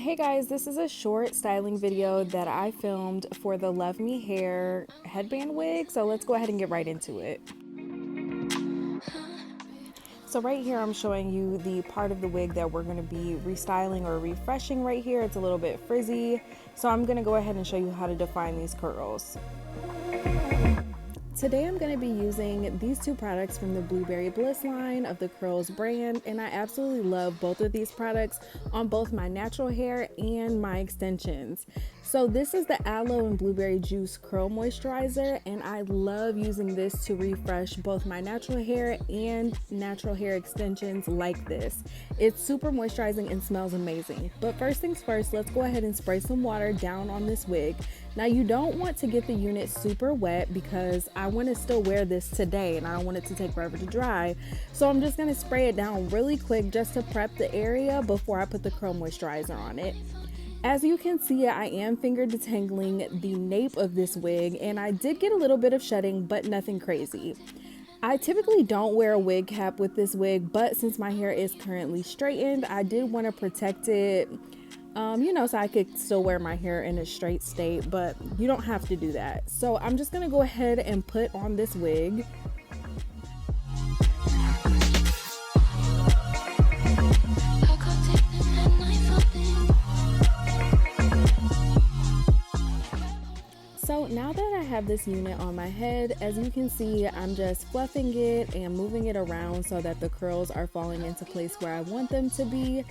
Hey guys, this is a short styling video that I filmed for the Luvme hair headband wig, so let's go ahead and get right into it. So right here I'm showing you the part of the wig that we're going to be restyling or refreshing right here. It's a little bit frizzy, so I'm going to go ahead and show you how to define these curls. Today I'm going to be using these two products from the Blueberry Bliss line of the Curls brand, and I absolutely love both of these products on both my natural hair and my extensions. So this is the aloe and blueberry juice curl moisturizer, and I love using this to refresh both my natural hair and natural hair extensions like this. It's super moisturizing and smells amazing. But first things first, let's go ahead and spray some water down on this wig. Now you don't want to get the unit super wet because I want to still wear this today and I don't want it to take forever to dry. So I'm just going to spray it down really quick just to prep the area before I put the curl moisturizer on it. As you can see, I am finger detangling the nape of this wig, and I did get a little bit of shedding, but nothing crazy. I typically don't wear a wig cap with this wig, but since my hair is currently straightened, I did want to protect it, so I could still wear my hair in a straight state, but you don't have to do that. So I'm just going to go ahead and put on this wig. So now that I have this unit on my head, as you can see, I'm just fluffing it and moving it around so that the curls are falling into place where I want them to be.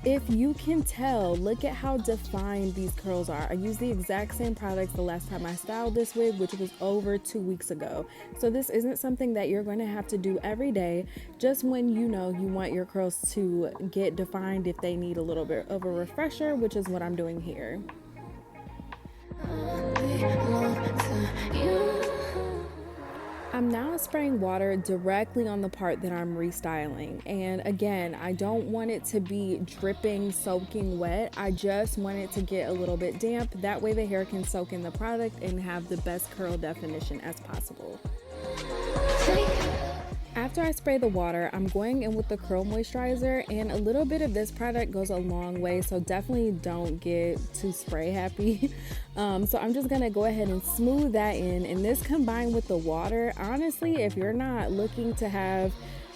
If you can tell, look at how defined these curls are. I used the exact same products the last time I styled this wig, which was over 2 weeks ago. So this isn't something that you're going to have to do every day, just when you know you want your curls to get defined if they need a little bit of a refresher, which is what I'm doing here. I'm now spraying water directly on the part that I'm restyling, and again, I don't want it to be dripping, soaking wet. I just want it to get a little bit damp. That way the hair can soak in the product and have the best curl definition as possible. After I spray the water, I'm going in with the curl moisturizer, and a little bit of this product goes a long way, so definitely don't get too spray happy. So I'm just gonna go ahead and smooth that in, and this combined with the water, honestly, if you're not looking to have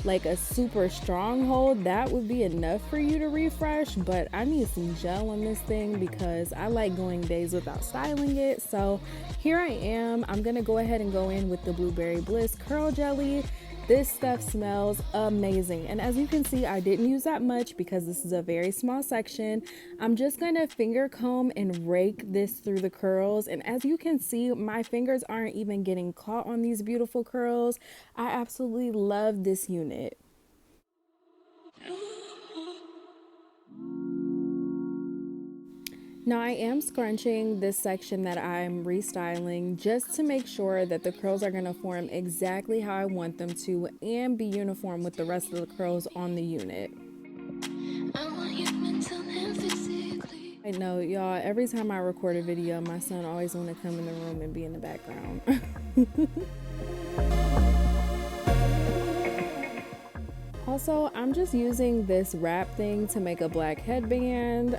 like a super strong hold, that would be enough for you to refresh. But I need some gel on this thing because I like going days without styling it. So here I am. I'm gonna go ahead and go in with the Blueberry Bliss curl jelly. This stuff smells amazing, and as you can see, I didn't use that much because this is a very small section. I'm just gonna finger comb and rake this through the curls, and as you can see, my fingers aren't even getting caught on these beautiful curls. I absolutely love this unit. Now I am scrunching this section that I'm restyling just to make sure that the curls are going to form exactly how I want them to and be uniform with the rest of the curls on the unit. I know, y'all, every time I record a video, my son always want to come in the room and be in the background. Also, I'm just using this wrap thing to make a black headband.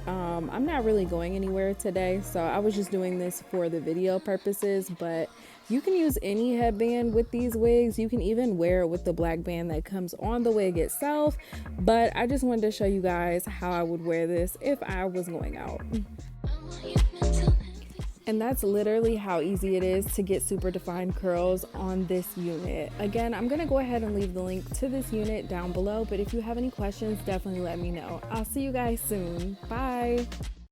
I'm not really going anywhere today, so I was just doing this for the video purposes, but you can use any headband with these wigs. You can even wear it with the black band that comes on the wig itself, but I just wanted to show you guys how I would wear this if I was going out. And that's literally how easy it is to get super defined curls on this unit. Again, I'm gonna go ahead and leave the link to this unit down below, but if you have any questions, definitely let me know. I'll see you guys soon. Bye.